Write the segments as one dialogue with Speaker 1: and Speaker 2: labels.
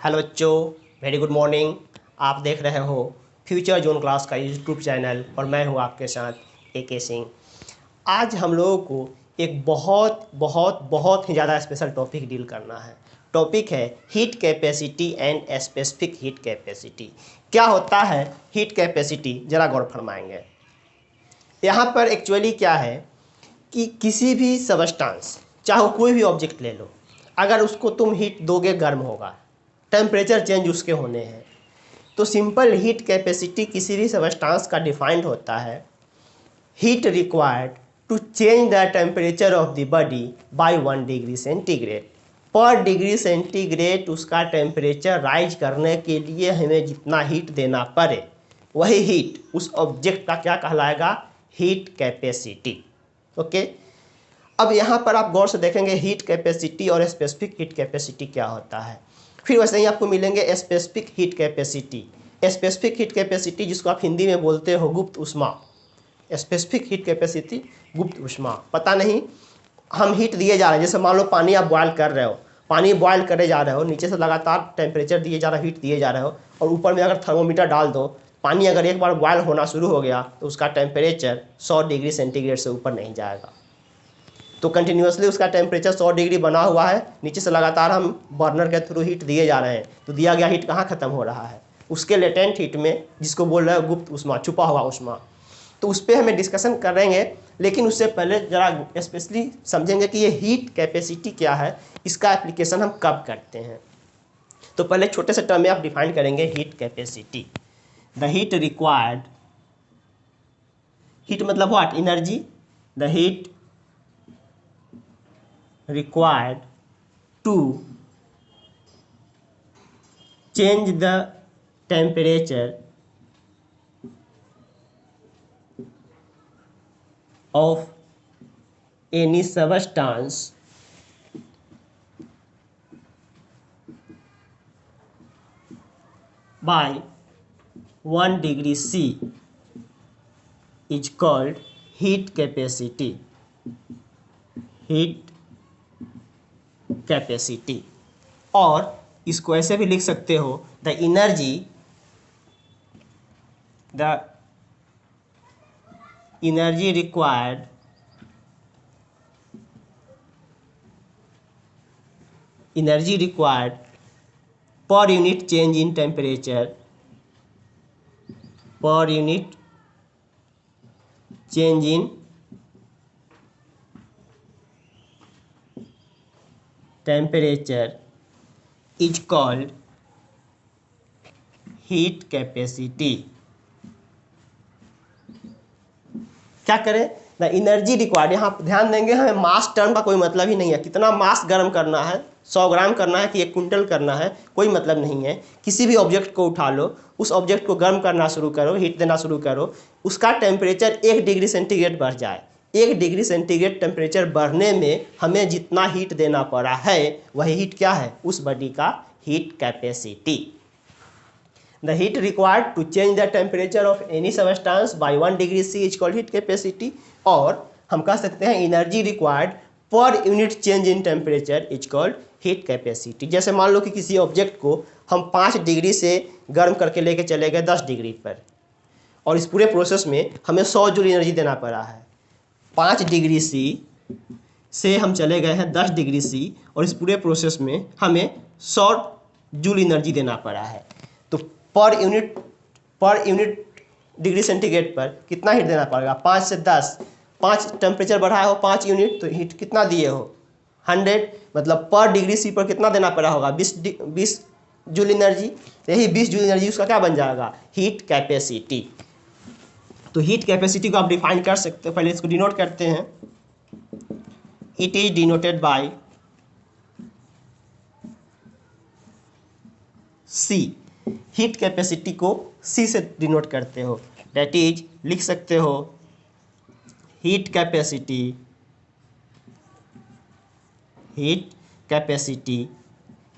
Speaker 1: Hello बच्चों, very good morning. आप देख रहे हो फ्यूचर जोन क्लास का यूट्यूब चैनल और मैं हूं आपके साथ AK सिंह। आज हम लोगों को एक बहुत बहुत बहुत ही ज़्यादा स्पेशल टॉपिक डील करना है। टॉपिक है heat capacity and specific heat capacity. क्या होता है हीट कैपेसिटी, ज़रा गौर फरमाएंगे। यहाँ पर एक्चुअली क्या है कि किसी भी सबस्टांस, चाहे कोई भी ऑब्जेक्ट ले लो, अगर उसको तुम हीट दोगे गर्म होगा, टेम्परेचर चेंज उसके होने हैं। तो सिंपल हीट कैपेसिटी किसी भी सबस्टांस का डिफाइंड होता है heat required to change the temperature of the body by 1 degree centigrade. Per degree centigrade उसका टेम्परेचर राइज करने के लिए हमें जितना हीट देना पड़े, वही हीट उस ऑब्जेक्ट का क्या कहलाएगा, हीट कैपेसिटी। ओके, अब यहाँ पर आप गौर से देखेंगे हीट कैपेसिटी और स्पेसिफिक हीट कैपेसिटी क्या होता है। फिर वैसे ही आपको मिलेंगे specific heat capacity. Specific heat capacity जिसको आप हिंदी में बोलते हो गुप्त ऊष्मा। स्पेसिफिक हीट कैपेसिटी गुप्त ऊष्मा। पता नहीं, हम हीट दिए जा रहे हैं, जैसे मान लो पानी आप बॉयल कर रहे हो, पानी बॉयल करे जा रहे हो, नीचे से लगातार टेम्परेचर दिए जा रहा है, हीट दिए जा रहे हो, और ऊपर में अगर थर्मोमीटर डाल दो, पानी अगर एक बार बॉयल होना शुरू हो गया तो उसका टेम्परेचर 100 डिग्री सेंटीग्रेड से ऊपर नहीं जाएगा। तो कंटिन्यूसली उसका टेम्परेचर 100 डिग्री बना हुआ है, नीचे से लगातार हम बर्नर के थ्रू हीट दिए जा रहे हैं, तो दिया गया हीट कहाँ खत्म हो रहा है, उसके लेटेंट हीट में, जिसको बोल रहे हैं गुप्त ऊष्मा, छुपा हुआ ऊष्मा। तो उस पर हमें डिस्कशन करेंगे, लेकिन उससे पहले जरा स्पेशली समझेंगे कि ये हीट कैपेसिटी क्या है, इसका एप्लीकेशन हम कब करते हैं। तो पहले छोटे से टर्म में आप डिफाइन करेंगे heat capacity. The heat required, heat मतलब what, energy. The heat required to change the temperature of any substance by 1 degree C is called heat capacity. Heat capacity. और इसको ऐसे भी लिख सकते हो, the energy required per unit change in temperature, per unit change in temperature is called heat capacity. क्या करें, the energy required. यहाँ ध्यान देंगे, हमें मास टर्म का कोई मतलब ही नहीं है, कितना मास गर्म करना है, 100 ग्राम करना है कि 1 क्विंटल करना है, कोई मतलब नहीं है। किसी भी ऑब्जेक्ट को उठा लो, उस ऑब्जेक्ट को गर्म करना शुरू करो, हीट देना शुरू करो, उसका टेम्परेचर 1 डिग्री सेंटीग्रेड बढ़ जाए। 1 डिग्री सेंटीग्रेड टेम्परेचर बढ़ने में हमें जितना हीट देना पड़ा है, वही हीट क्या है, उस बॉडी का heat capacity. The heat required to change the temperature of any substance by 1 degree C is called heat capacity. और हम कह सकते हैं energy required per unit change in temperature is called heat capacity. जैसे मान लो कि किसी ऑब्जेक्ट को हम 5 डिग्री से गर्म करके लेके चले गए 10 डिग्री पर, और इस पूरे प्रोसेस में हमें 100 जूल एनर्जी देना पड़ा है। 5 डिग्री C से हम चले गए हैं 10 डिग्री C, और इस पूरे प्रोसेस में हमें 100 जूल एनर्जी देना पड़ा है। तो पर यूनिट डिग्री सेंटीग्रेड पर कितना हीट देना पड़ेगा, 5 से 10, 5 टेम्परेचर बढ़ाए हो 5 यूनिट, तो हीट कितना दिए हो 100, मतलब पर डिग्री C पर कितना देना पड़ा होगा, 20 जूल एनर्जी। यही 20 जूल एनर्जी उसका क्या बन जाएगा, हीट कैपेसिटी। तो हीट कैपेसिटी को आप डिफाइन कर सकते हो, पहले इसको डिनोट करते हैं। It is denoted by C। Heat capacity को C से डिनोट करते हो, दैट इज लिख सकते हो heat capacity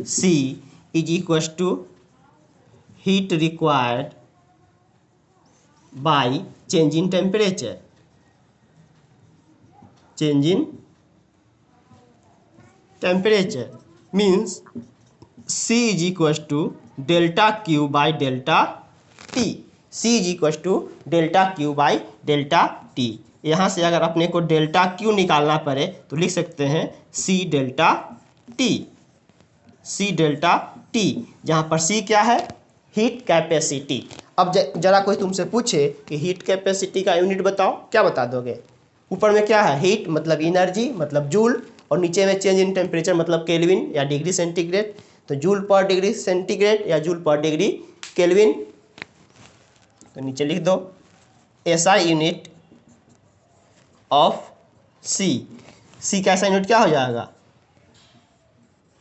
Speaker 1: C is equal to heat required by change in temperature. Change in temperature means C is equal to delta Q by delta T. C is equal to delta Q by delta T. यहाँ से अगर अपने को delta Q निकालना पड़े तो लिख सकते हैं C delta T, C delta T, जहाँ पर C क्या है, हीट कैपेसिटी। अब जरा कोई तुमसे पूछे कि हीट कैपेसिटी का यूनिट बताओ, क्या बता दोगे? ऊपर में क्या है, हीट मतलब एनर्जी मतलब जूल, और नीचे में चेंज इन टेम्परेचर मतलब केल्विन या डिग्री सेंटीग्रेड। तो जूल पर डिग्री सेंटीग्रेड या जूल पर डिग्री केल्विन, तो नीचे लिख दो SI unit of C. C का ऐसा यूनिट क्या हो जाएगा,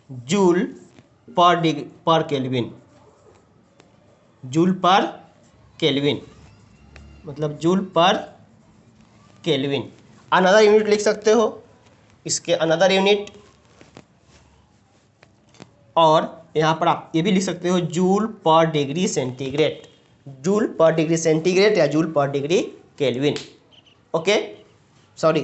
Speaker 1: joule per kelvin, joule per kelvin मतलब joule per kelvin. Another unit लिख सकते हो इसके, अनदर यूनिट, और यहाँ पर आप ये भी लिख सकते हो joule per degree centigrade, joule per degree centigrade या joule per degree kelvin. Okay, sorry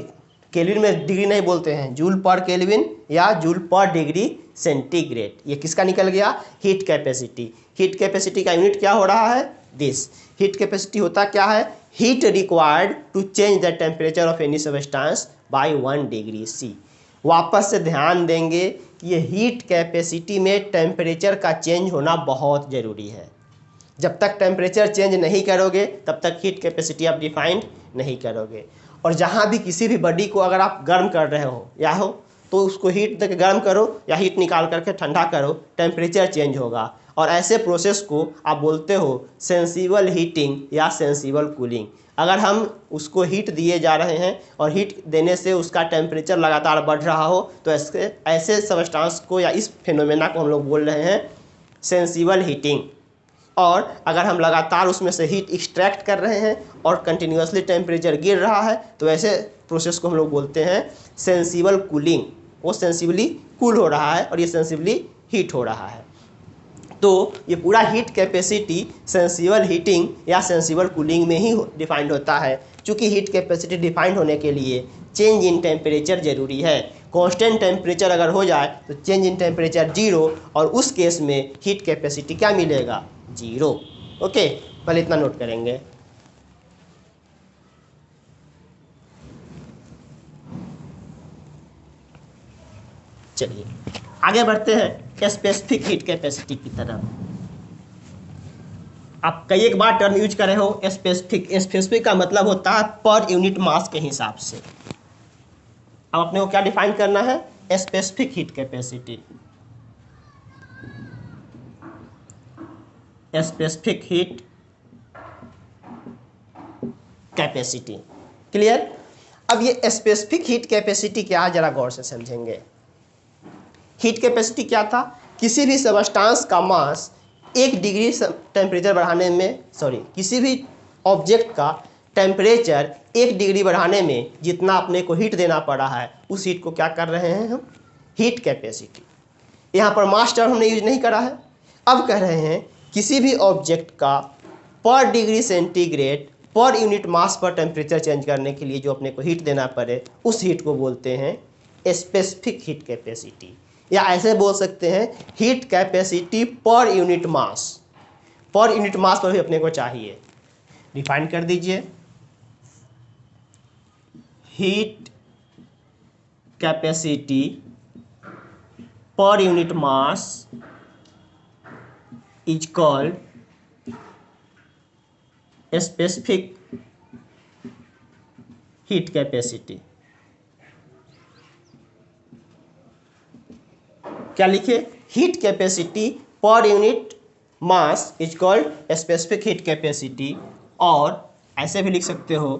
Speaker 1: kelvin में डिग्री नहीं बोलते हैं, जूल पर केल्विन या जूल पर डिग्री सेंटीग्रेड। ये किसका निकल गया, हीट कैपेसिटी। हीट कैपेसिटी का यूनिट क्या हो रहा है, दिस। हीट कैपेसिटी होता क्या है, heat required to change the temperature of any substance by 1 degree C. वापस से ध्यान देंगे कि ये हीट कैपेसिटी में टेम्परेचर का चेंज होना बहुत ज़रूरी है। जब तक टेम्परेचर चेंज नहीं करोगे तब तक हीट कैपेसिटी आप डिफाइंड नहीं करोगे। और जहाँ भी किसी भी बॉडी को अगर आप गर्म कर रहे हो या हो तो उसको हीट देकर गर्म करो या हीट निकाल करके ठंडा करो, टेम्परेचर चेंज होगा। और ऐसे प्रोसेस को आप बोलते हो सेंसिबल हीटिंग या सेंसिबल कूलिंग। अगर हम उसको हीट दिए जा रहे हैं और हीट देने से उसका टेम्परेचर लगातार बढ़ रहा हो तो ऐसे सबस्टेंस को या इस फिनोमेना को हम लोग बोल रहे हैं सेंसिबल हीटिंग। और अगर हम लगातार उसमें से हीट एक्सट्रैक्ट कर रहे हैं और कंटिन्यूसली टेम्परेचर गिर रहा है तो ऐसे प्रोसेस को हम लोग बोलते हैं सेंसिबल कूलिंग। वो सेंसिबली कूल हो रहा है और ये सेंसिबली हीट हो रहा है। तो ये पूरा हीट कैपेसिटी सेंसिबल हीटिंग या सेंसिबल कूलिंग में ही डिफाइंड होता है। चूँकि हीट कैपेसिटी डिफाइंड होने के लिए चेंज इन टेम्परेचर ज़रूरी है। कांस्टेंट टेम्परेचर अगर हो जाए तो चेंज इन टेम्परेचर 0, और उस केस में हीट कैपेसिटी क्या मिलेगा, 0। ओके, पहले इतना नोट करेंगे। चलिए आगे बढ़ते हैं स्पेसिफिक हीट कैपेसिटी की तरफ। आप कई एक बार टर्म यूज करे हो स्पेसिफिक। स्पेसिफिक का मतलब होता है पर यूनिट मास के हिसाब से। अब अपने को क्या डिफाइन करना है, specific heat capacity. Specific heat capacity, clear. अब ये स्पेसिफिक हीट कैपेसिटी क्या है, जरा गौर से समझेंगे। हीट कैपेसिटी क्या था, किसी भी सबस्टेंस का मास 1 डिग्री टेम्परेचर बढ़ाने में, किसी भी ऑब्जेक्ट का टेम्परेचर 1 डिग्री बढ़ाने में जितना अपने को हीट देना पड़ा है उस हीट को क्या कर रहे हैं हम, हीट कैपेसिटी। यहाँ पर मास टर्म हमने यूज नहीं करा है। अब कह रहे हैं किसी भी ऑब्जेक्ट का पर डिग्री सेंटीग्रेड पर यूनिट मास पर टेम्परेचर चेंज करने के लिए जो अपने को हीट देना पड़े उस हीट को बोलते हैं स्पेसिफिक हीट कैपेसिटी। या ऐसे बोल सकते हैं heat capacity per unit mass. Per unit mass पर भी अपने को चाहिए, डिफाइन कर दीजिए। Heat capacity per unit mass is called specific heat capacity. क्या लिखे, heat capacity per unit mass is called specific heat capacity. और ऐसे भी लिख सकते हो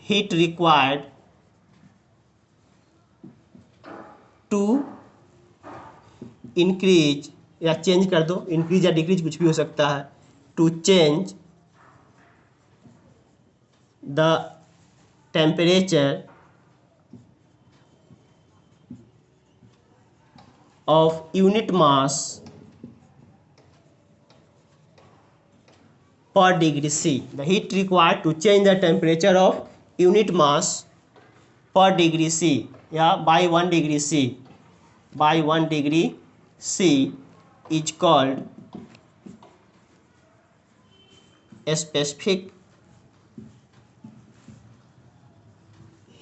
Speaker 1: हीट रिक्वायर्ड टू इंक्रीज, या चेंज कर दो, इंक्रीज या डिक्रीज कुछ भी हो सकता है, to change the temperature of unit mass per degree C. The heat required to change the temperature of unit mass per degree C, या by 1 degree C, by 1 degree C is called specific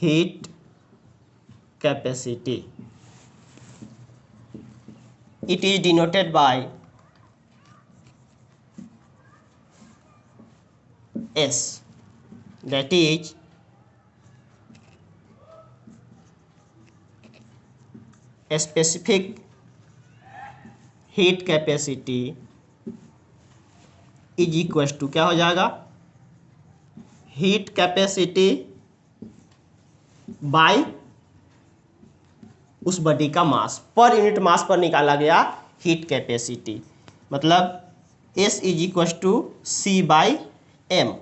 Speaker 1: heat capacity. It is denoted by S, that is specific heat capacity is equal to क्या हो जाएगा, heat capacity by उस body का mass, per unit mass पर निकाला गया heat capacity, मतलब S is equal to C by M,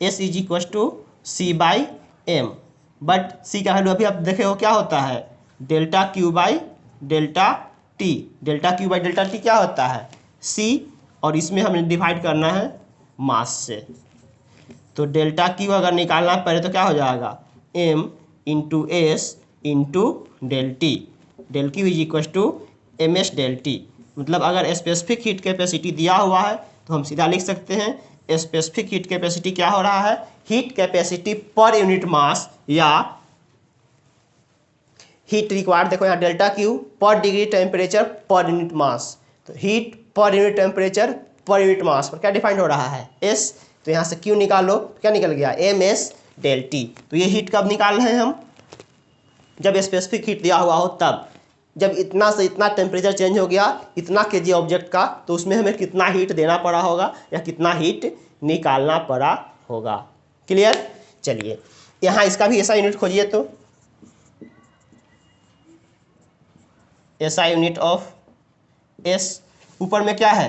Speaker 1: S is equal to C by M, but C का वैल्यू अभी आप देखे हो क्या होता है, delta Q by delta T, delta Q by delta T क्या होता है C, और इसमें हमें डिवाइड करना है मास से, तो डेल्टा क्यू अगर निकालना है पहले तो क्या हो जाएगा, m into S into del T, del Q is equal to M S del T, मतलब अगर स्पेसिफिक हीट कैपेसिटी दिया हुआ है तो हम सीधा लिख सकते हैं स्पेसिफिक हीट कैपेसिटी क्या हो रहा है, heat capacity per unit mass या हीट रिक्वायर्ड, देखो यहाँ delta Q per degree temperature per unit mass, तो heat per unit temperature per unit mass per क्या डिफाइंड हो रहा है एस, तो यहाँ से क्यू निकालो तो क्या निकल गया एम एस डेल टी, तो ये हीट कब निकाल रहे हैं हम, जब स्पेसिफिक हीट दिया हुआ हो तब, जब इतना से इतना टेम्परेचर चेंज हो गया इतना केजी ऑब्जेक्ट का, तो उसमें हमें कितना हीट देना पड़ा होगा या कितना हीट निकालना पड़ा होगा, क्लियर। चलिए यहाँ इसका भी ऐसा यूनिट खोजिए, तो ऐसा यूनिट ऑफ एस, ऊपर में क्या है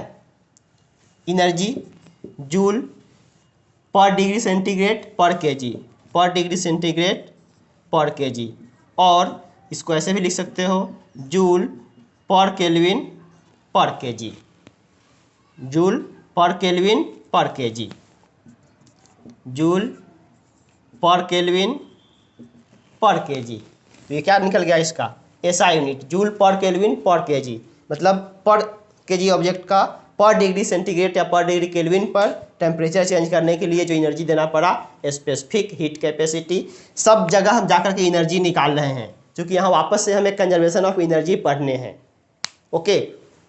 Speaker 1: energy, joule per degree centigrade पर केजी, पर डिग्री सेंटीग्रेड पर केजी, और इसको ऐसे भी लिख सकते हो जूल पर केल्विन पर केजी, जूल पर केल्विन पर केजी, जूल पर केल्विन पर केजी, तो ये क्या निकल गया इसका ऐसा यूनिट, जूल पर केल्विन पर केजी, मतलब पर केजी ऑब्जेक्ट का पर डिग्री सेंटीग्रेड या पर डिग्री केल्विन पर टेम्परेचर चेंज करने के लिए जो एनर्जी देना पड़ा, स्पेसिफिक हीट कैपेसिटी, सब जगह हम जाकर के एनर्जी निकाल रहे हैं, क्योंकि यहाँ वापस से हमें कंजर्वेशन ऑफ एनर्जी पढ़ने हैं, ओके।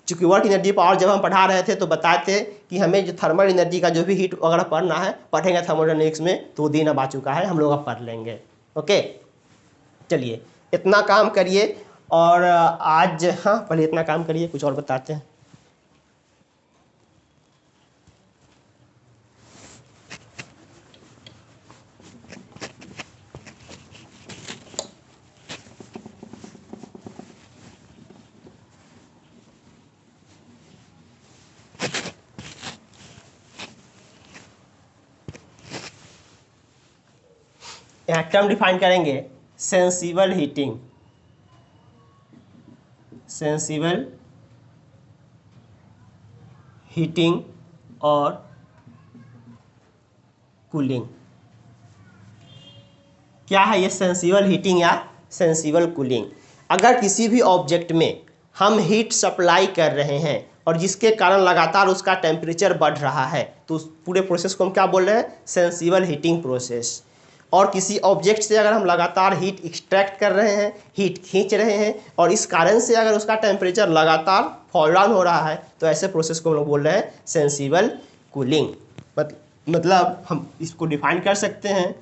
Speaker 1: चूँकि वर्क एनर्जी पावर जब हम पढ़ा रहे थे तो बताए थे कि हमें जो थर्मल एनर्जी का जो भी हीट अगर पढ़ना है पढ़ेंगे थर्मोडायनेमिक्स में, तो दिन अब आ चुका है, हम लोग अब पढ़ लेंगे, ओके। चलिए इतना काम करिए, और आज हाँ पहले इतना काम करिए, कुछ और बताते हैं। यहाँ टर्म डिफाइन करेंगे सेंसिबल हीटिंग, सेंसिबल हीटिंग और कूलिंग। क्या है ये सेंसिबल हीटिंग या सेंसिबल कूलिंग, अगर किसी भी ऑब्जेक्ट में हम हीट सप्लाई कर रहे हैं और जिसके कारण लगातार उसका टेम्परेचर बढ़ रहा है, तो उस पूरे प्रोसेस को हम क्या बोल रहे हैं, सेंसिबल हीटिंग प्रोसेस। और किसी ऑब्जेक्ट से अगर हम लगातार हीट एक्सट्रैक्ट कर रहे हैं, हीट खींच रहे हैं, और इस कारण से अगर उसका टेम्परेचर लगातार फॉल डाउन हो रहा है, तो ऐसे प्रोसेस को हम लोग बोल रहे हैं सेंसिबल कूलिंग। मतलब हम इसको डिफाइन कर सकते हैं,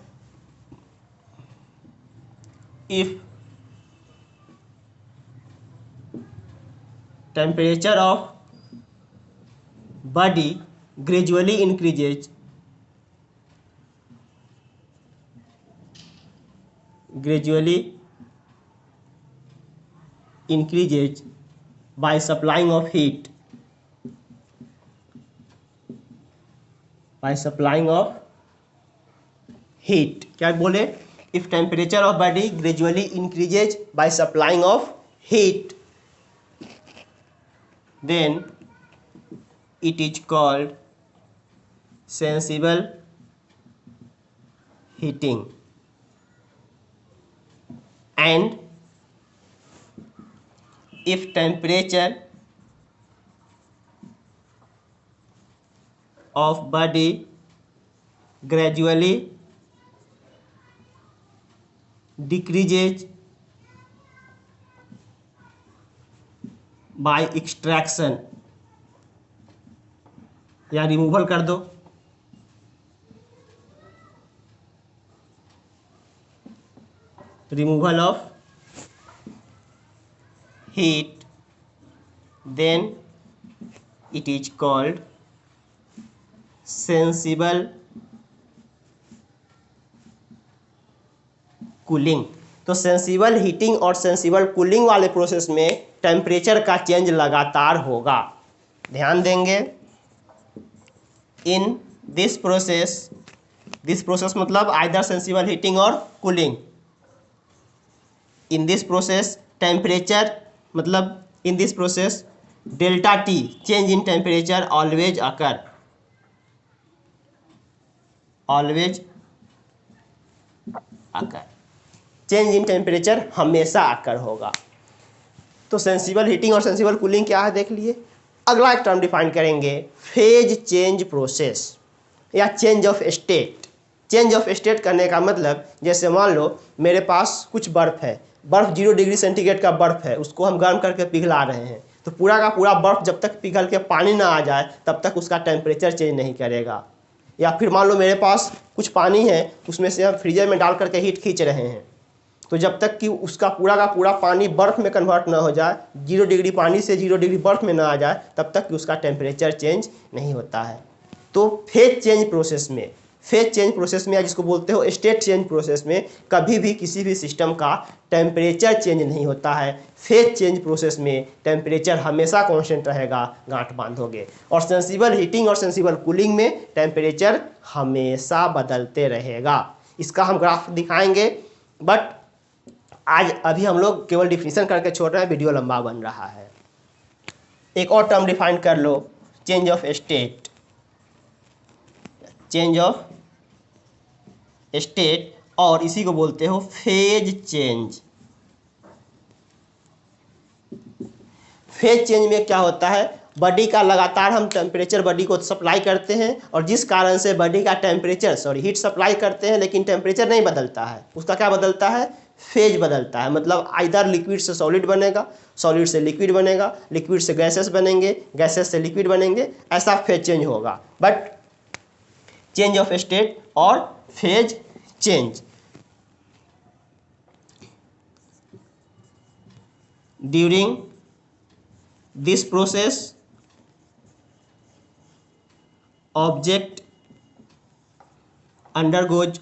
Speaker 1: if temperature of body gradually increases by supplying of heat, क्या बोले, if temperature of body gradually increases by supplying of heat, then it is called sensible heating, and if temperature of body gradually decreases by extraction, या removal कर दो, removal of heat, then it is called sensible cooling. तो sensible heating और sensible cooling वाले process में temperature का change लगातार होगा। ध्यान देंगे, इन दिस प्रोसेस मतलब आइदर सेंसिबल हीटिंग और cooling. In this process temperature मतलब in this process delta T change in temperature always occur, change in temperature हमेशा आकर होगा। तो सेंसिबल हीटिंग और सेंसिबल कूलिंग क्या है देख लिए। अगला एक टर्म डिफाइन करेंगे, फेज चेंज प्रोसेस या change of state. Change of state करने का मतलब, जैसे मान लो मेरे पास कुछ बर्फ़ है, बर्फ़ 0 डिग्री सेंटीग्रेड का बर्फ़ है, उसको हम गर्म करके पिघला रहे हैं, तो पूरा का पूरा बर्फ़ जब तक पिघल के पानी ना आ जाए तब तक उसका टेम्परेचर चेंज नहीं करेगा। या फिर मान लो मेरे पास कुछ पानी है, उसमें से हम फ्रीजर में डाल करके हीट खींच रहे हैं, तो जब तक कि उसका पूरा का पूरा पानी बर्फ़ में कन्वर्ट ना हो जाए, 0 डिग्री पानी से 0 डिग्री बर्फ़ में ना आ जाए, तब तक कि उसका टेम्परेचर चेंज नहीं होता है। तो फेज चेंज प्रोसेस में या जिसको बोलते हो स्टेट चेंज प्रोसेस में कभी भी किसी भी सिस्टम का टेम्परेचर चेंज नहीं होता है। फेज चेंज प्रोसेस में टेम्परेचर हमेशा कांस्टेंट रहेगा, गांठ बांधोगे। और सेंसिबल हीटिंग और सेंसिबल कूलिंग में टेम्परेचर हमेशा बदलते रहेगा। इसका हम ग्राफ दिखाएंगे, बट आज अभी हम लोग केवल डिफिनीशन करके छोड़ रहे हैं, वीडियो लंबा बन रहा है। एक और टर्म डिफाइन कर लो, change of state. Change of state, और इसी को बोलते हो फेज चेंज। फेज चेंज में क्या होता है, बॉडी का लगातार हम टेम्परेचर बॉडी को सप्लाई करते हैं, और जिस कारण से बॉडी का टेम्परेचर हीट सप्लाई करते हैं लेकिन टेम्परेचर नहीं बदलता है, उसका क्या बदलता है, फेज बदलता है। मतलब आइदर लिक्विड से सॉलिड बनेगा, सॉलिड से लिक्विड बनेगा, लिक्विड से गैसेस बनेंगे, गैसेस से लिक्विड बनेंगे, ऐसा फेज चेंज होगा। बट चेंज ऑफ स्टेट और phase change, during this process object undergoes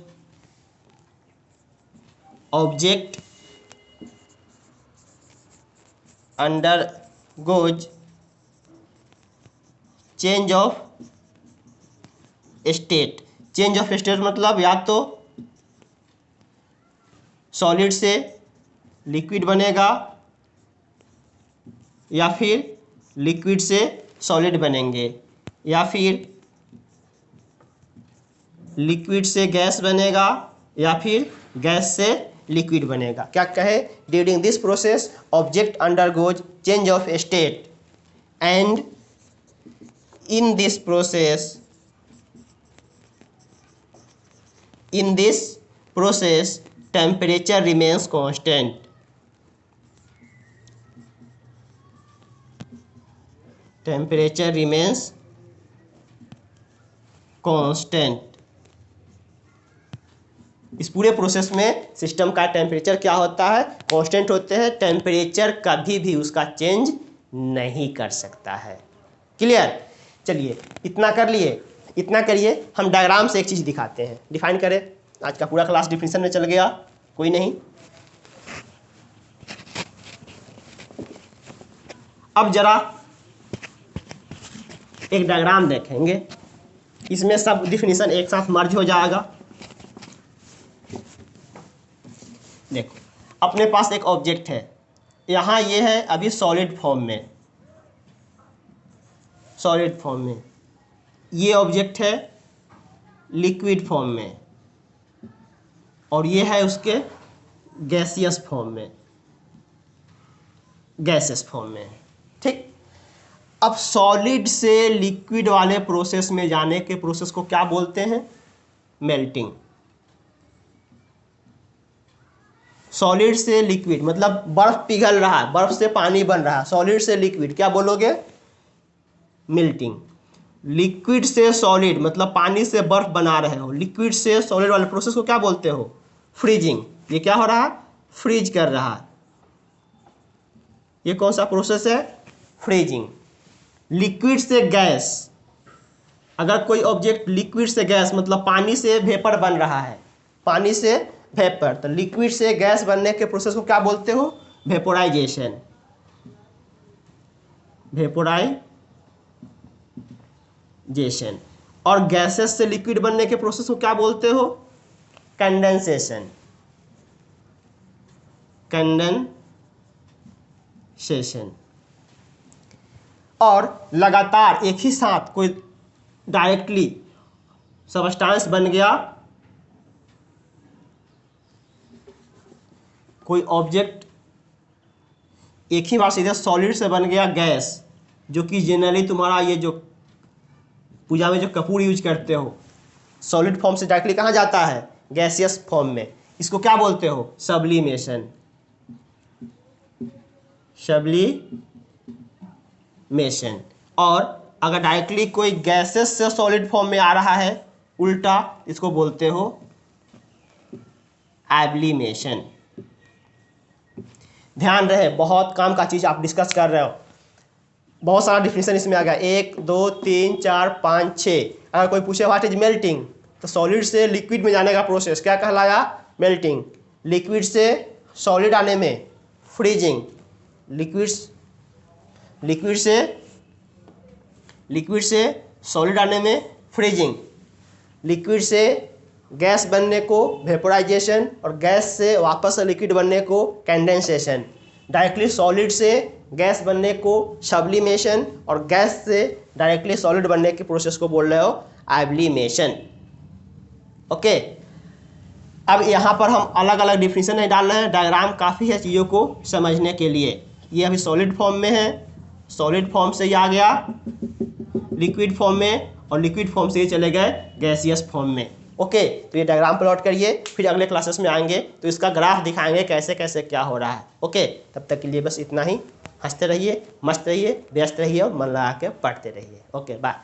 Speaker 1: change of state. Change of state मतलब या तो सॉलिड से लिक्विड बनेगा या फिर लिक्विड से सॉलिड बनेंगे, या फिर लिक्विड से गैस बनेगा, या फिर गैस से लिक्विड बनेगा। क्या कहे, during this process object undergoes change of state and in this process temperature remains constant. Temperature remains constant. इस पूरे प्रोसेस में सिस्टम का टेम्परेचर क्या होता है, कांस्टेंट होते हैं। टेम्परेचर कभी भी उसका चेंज नहीं कर सकता है। क्लियर। चलिए इतना कर लिए, इतना करिए, हम डायग्राम से एक चीज़ दिखाते हैं, डिफाइन करें। आज का पूरा क्लास डिफिनीशन में चल गया, कोई नहीं। अब जरा एक डायग्राम देखेंगे, इसमें सब डिफिनीशन एक साथ मर्ज हो जाएगा। देखो, अपने पास एक ऑब्जेक्ट है, यहाँ ये है अभी सॉलिड फॉर्म में, ये ऑब्जेक्ट है लिक्विड फॉर्म में, और ये है उसके गैसियस फॉर्म में। गैसेस फॉर्म में। ठीक, अब सॉलिड से लिक्विड वाले प्रोसेस में जाने के प्रोसेस को क्या बोलते हैं? मेल्टिंग। सॉलिड से लिक्विड मतलब बर्फ पिघल रहा है, बर्फ से पानी बन रहा है, सॉलिड से लिक्विड क्या बोलोगे? मेल्टिंग। लिक्विड से सॉलिड मतलब पानी से बर्फ बना रहे हो, लिक्विड से सॉलिड वाले प्रोसेस को क्या बोलते हो? फ्रीजिंग। ये क्या हो रहा है? फ्रीज कर रहा है। ये कौन सा प्रोसेस है? फ्रीजिंग। लिक्विड से गैस, अगर कोई ऑब्जेक्ट लिक्विड से गैस मतलब पानी से वेपर बन रहा है, पानी से वेपर, तो लिक्विड से गैस बनने के प्रोसेस को क्या बोलते हो? वेपोराइजेशन। वेपोराइजेशन। और गैसेस से लिक्विड बनने के प्रोसेस को क्या बोलते हो? कंडेंसेशन। कंडेंसेशन। और लगातार एक ही साथ कोई डायरेक्टली सबस्टांस बन गया, कोई ऑब्जेक्ट एक ही बार सीधे सॉलिड से बन गया गैस, जो कि जनरली तुम्हारा ये जो पूजा में जो कपूर यूज करते हो, सॉलिड फॉर्म से डायरेक्टली कहाँ जाता है? गैसियस फॉर्म में। इसको क्या बोलते हो? सब्लिमेशन। सब्लिमेशन। और अगर डायरेक्टली कोई गैसेस से सॉलिड फॉर्म में आ रहा है उल्टा, इसको बोलते हो एब्लिमेशन। ध्यान रहे, बहुत काम का चीज़ आप डिस्कस कर रहे हो, बहुत सारा डिफिनेशन इसमें आ गया, 1 2 3 4 5 6। अगर कोई पूछे व्हाट इज मेल्टिंग, तो सॉलिड से लिक्विड में जाने का प्रोसेस क्या कहलाया? मेल्टिंग। लिक्विड से सॉलिड आने में फ्रीजिंग। लिक्विड से सॉलिड आने में फ्रीजिंग। लिक्विड से गैस बनने को वेपोराइजेशन, और गैस से वापस से लिक्विड बनने को कंडेंसेशन। डायरेक्टली सॉलिड से गैस बनने को सब्लिमेशन, और गैस से डायरेक्टली सॉलिड बनने के प्रोसेस को बोल रहे हो एब्लिमेशन। ओके, अब यहाँ पर हम अलग अलग डिफिनेशन नहीं डाल रहे हैं, डायग्राम काफ़ी है चीज़ों को समझने के लिए। ये अभी सॉलिड फॉर्म में है, सॉलिड फॉर्म से ही आ गया लिक्विड फॉर्म में, और लिक्विड फॉर्म से ही चले गए गैसियस फॉर्म में। ओके, तो ये डायग्राम प्लॉट करिए, फिर अगले क्लासेस में आएंगे तो इसका ग्राफ दिखाएंगे कैसे कैसे क्या हो रहा है। ओके, तब तक के लिए बस इतना ही। हंसते रहिए, मस्त रहिए, व्यस्त रहिए और मन लगा के पढ़ते रहिए। Okay, bye.